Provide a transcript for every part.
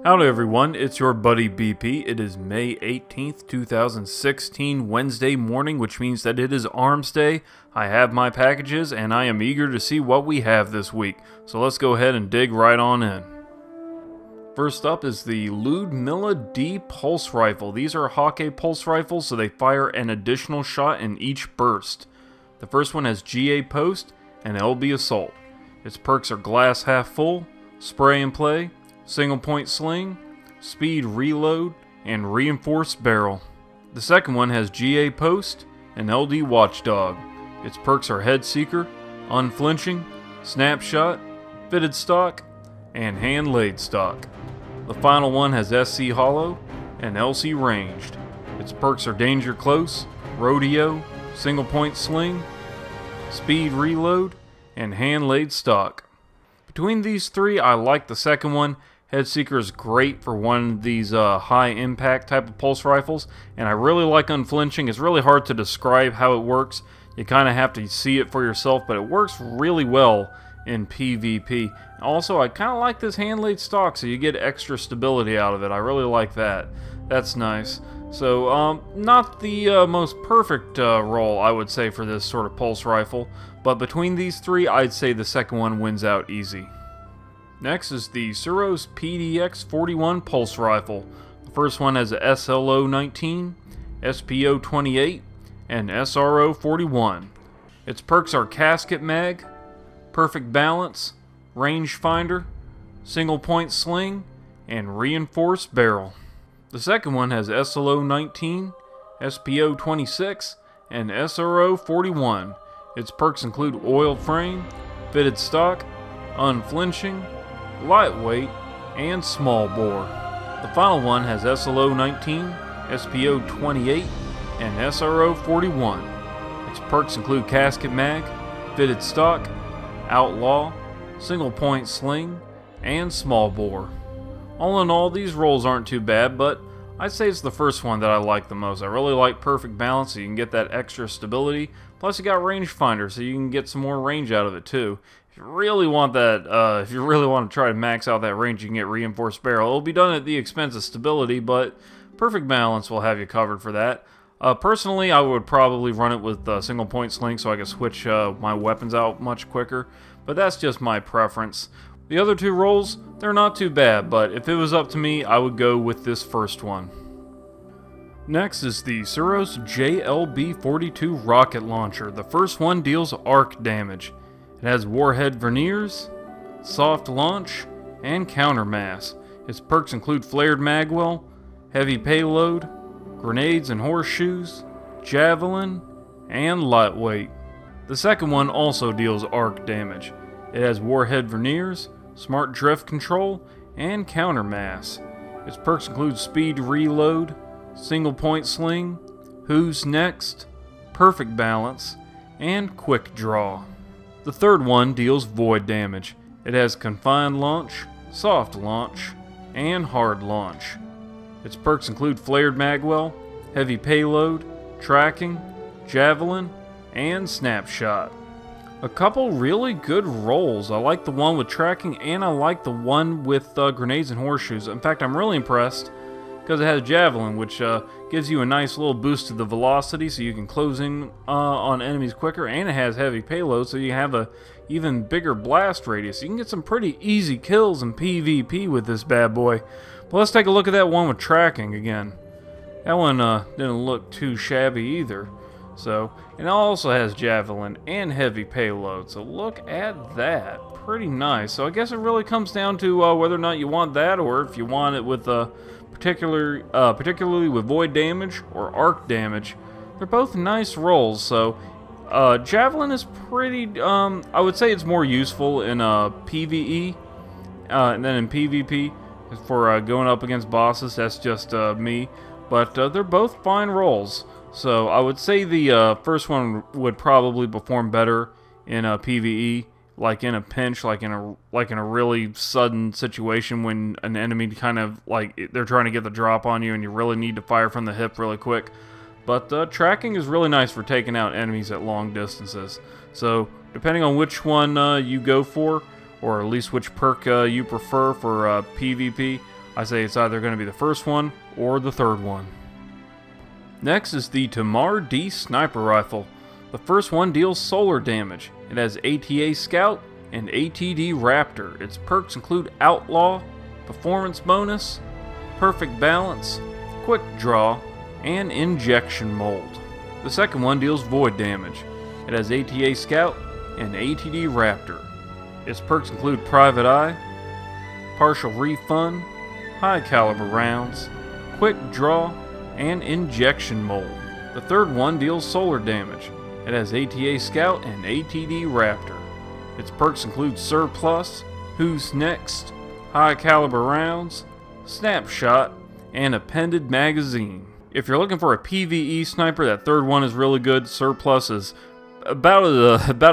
Howdy everyone, it's your buddy BP. It is May 18th, 2016, Wednesday morning, which means that it is Armsday. I have my packages and I am eager to see what we have this week. So let's go ahead and dig right on in. First up is the Ludmila D pulse rifle. These are Hakke pulse rifles, so they fire an additional shot in each burst. The first one has GA post and LB assault. Its perks are glass half full, spray and play, single point sling, speed reload, and reinforced barrel. The second one has GA post and LD watchdog. Its perks are head seeker, unflinching, snapshot, fitted stock, and hand laid stock. The final one has SC hollow and LC ranged. Its perks are danger close, rodeo, single point sling, speed reload, and hand laid stock. Between these three, I like the second one. Head Seeker is great for one of these high impact type of pulse rifles, and I really like Unflinching. It's really hard to describe how it works. You kind of have to see it for yourself, but it works really well in PvP. Also, I kind of like this hand-laid stock, so you get extra stability out of it. I really like that. That's nice. So, not the most perfect roll, I would say, for this sort of pulse rifle, but between these three, I'd say the second one wins out easy. Next is the Suros PDX-41 pulse rifle. The first one has a SLO-19, SPO-28, and SRO-41. Its perks are casket mag, perfect balance, range finder, single point sling, and reinforced barrel. The second one has SLO-19, SPO-26, and SRO-41. Its perks include oil frame, fitted stock, unflinching, lightweight, and small bore. The final one has SLO-19, SPO-28, and SRO-41. Its perks include casket mag, fitted stock, outlaw, single point sling, and small bore. All in all, these rolls aren't too bad, but I'd say it's the first one that I like the most. I really like perfect balance, so you can get that extra stability. Plus, you got rangefinder, so you can get some more range out of it too. If you really want that, if you really want to try to max out that range, you can get reinforced barrel. It'll be done at the expense of stability, but perfect balance will have you covered for that. Personally, I would probably run it with single point sling, so I can switch my weapons out much quicker. But that's just my preference. The other two rolls, they're not too bad, but if it was up to me, I would go with this first one. Next is the Suros JLB-42 rocket launcher. The first one deals arc damage. It has warhead verniers, soft launch, and counter mass. Its perks include flared magwell, heavy payload, grenades and horseshoes, javelin, and lightweight. The second one also deals arc damage. It has warhead verniers, smart drift control, and counter mass. Its perks include speed reload, single point sling, who's next, perfect balance, and quick draw. The third one deals void damage. It has confined launch, soft launch, and hard launch. Its perks include flared magwell, heavy payload, tracking, javelin, and snapshot. A couple really good rolls. I like the one with tracking and I like the one with grenades and horseshoes. In fact, I'm really impressed because it has javelin, which gives you a nice little boost to the velocity so you can close in on enemies quicker, and it has heavy payload so you have a even bigger blast radius. You can get some pretty easy kills in PvP with this bad boy. But let's take a look at that one with tracking again. That one didn't look too shabby either. So, and it also has javelin and heavy payload, so look at that. Pretty nice. So I guess it really comes down to whether or not you want that, or if you want it with particularly with void damage or arc damage. They're both nice rolls. So javelin is pretty, I would say it's more useful in PvE than in PvP for going up against bosses. That's just me, but they're both fine rolls. So I would say the first one would probably perform better in PvE, like in a pinch, like in a really sudden situation when an enemy kind of like they're trying to get the drop on you and you really need to fire from the hip really quick. But tracking is really nice for taking out enemies at long distances. So depending on which one you go for, or at least which perk you prefer for PvP, I say it's either going to be the first one or the third one. Next is the Tamar-D sniper rifle. The first one deals solar damage. It has ATA Scout and ATD Raptor. Its perks include Outlaw, Performance Bonus, Perfect Balance, Quick Draw, and Injection Mold. The second one deals void damage. It has ATA Scout and ATD Raptor. Its perks include Private Eye, Partial Refund, High Caliber Rounds, Quick Draw, and Injection Mold. The third one deals solar damage. It has ATA Scout and ATD Raptor. Its perks include Surplus, Who's Next, High Caliber Rounds, Snapshot, and Appended Magazine. If you're looking for a PvE sniper, that third one is really good. Surplus is about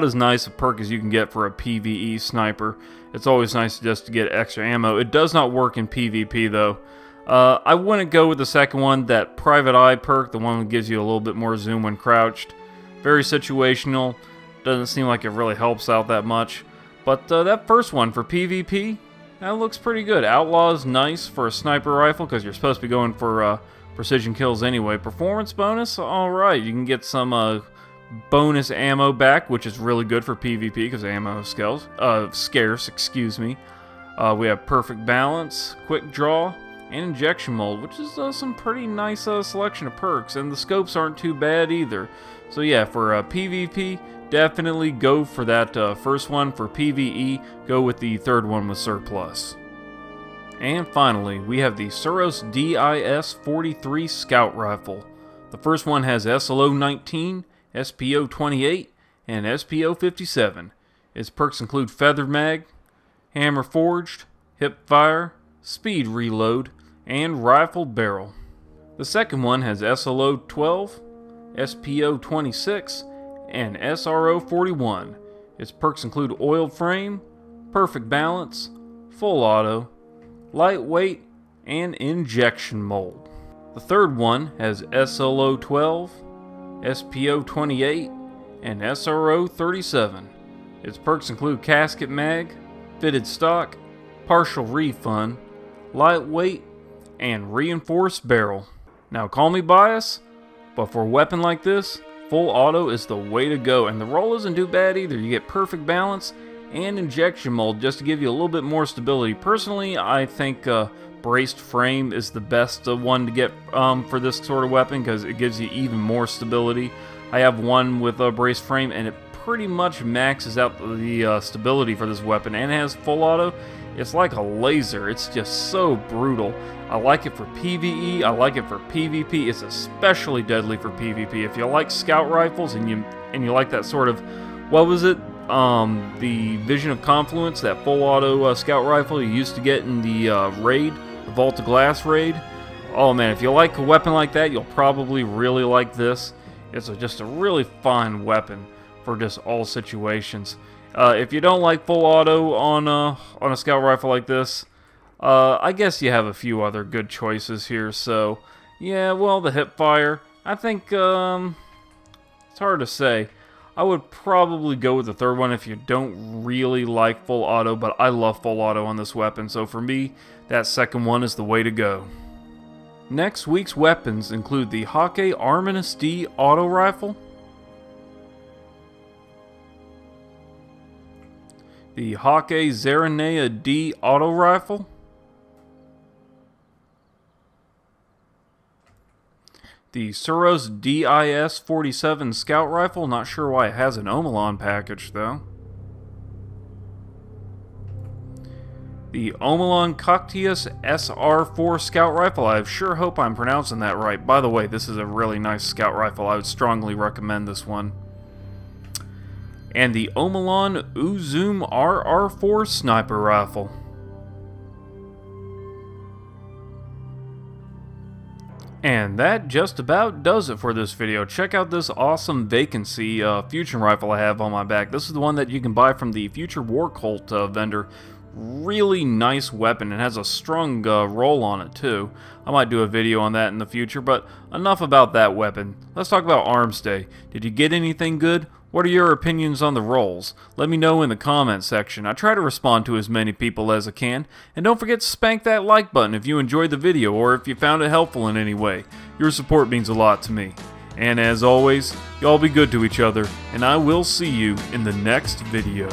as nice a perk as you can get for a PvE sniper. It's always nice just to get extra ammo. It does not work in PvP though. I wouldn't go with the second one, that Private Eye perk, the one that gives you a little bit more zoom when crouched. Very situational. Doesn't seem like it really helps out that much. But that first one for PvP, that looks pretty good. Outlaw is nice for a sniper rifle because you're supposed to be going for precision kills anyway. Performance bonus, alright. You can get some bonus ammo back, which is really good for PvP because ammo is scarce. Excuse me. We have Perfect Balance, Quick Draw, and Injection Mold, which is some pretty nice selection of perks, and the scopes aren't too bad either. So yeah, for PvP, definitely go for that first one. For PvE, go with the third one with Surplus. And finally, we have the Suros DIS-43 Scout Rifle. The first one has SLO-19, SPO-28, and SPO-57. Its perks include Feather Mag, Hammer Forged, Hip Fire, Speed Reload, and Rifle Barrel. The second one has SLO-12, SPO-26, and SRO-41. Its perks include Oiled Frame, Perfect Balance, Full Auto, Lightweight, and Injection Mold. The third one has SLO-12, SPO-28, and SRO-37. Its perks include Casket Mag, Fitted Stock, Partial Refund, Lightweight, and Reinforced Barrel. Now call me biased, but for a weapon like this, Full Auto is the way to go, and the roll isn't too bad either. You get Perfect Balance and Injection Mold just to give you a little bit more stability. Personally, I think Braced Frame is the best one to get for this sort of weapon because it gives you even more stability. I have one with a Braced Frame and it pretty much maxes out the stability for this weapon, and it has Full Auto. It's like a laser. It's just so brutal. I like it for PvE. I like it for PvP. It's especially deadly for PvP. If you like scout rifles and you like that sort of, what was it? The Vision of Confluence, that Full Auto scout rifle you used to get in the raid, the Vault of Glass raid. Oh man, if you like a weapon like that, you'll probably really like this. It's just a really fine weapon for just all situations. If you don't like Full Auto on a scout rifle like this, I guess you have a few other good choices here. So yeah, well, the hip fire, I think it's hard to say. I would probably go with the third one if you don't really like Full Auto, but I love Full Auto on this weapon, so for me, that second one is the way to go. Next week's weapons include the Hakke Arminius-D auto rifle, the Hakke Zarinaea-D auto rifle, the Suros DIS-47 scout rifle. Not sure why it has an Omolon package though. The Omolon Cocytus SR4 scout rifle. I sure hope I'm pronouncing that right. By the way, this is a really nice scout rifle. I would strongly recommend this one. And the Omolon Uzume RR4 sniper rifle. And that just about does it for this video. Check out this awesome vacancy fusion rifle I have on my back. This is the one that you can buy from the Future War Cult vendor. Really nice weapon. It has a strong roll on it too. I might do a video on that in the future, but enough about that weapon. Let's talk about Armsday. Did you get anything good? What are your opinions on the rolls? Let me know in the comment section. I try to respond to as many people as I can. And don't forget to spank that like button if you enjoyed the video or if you found it helpful in any way. Your support means a lot to me. And as always, y'all be good to each other, and I will see you in the next video.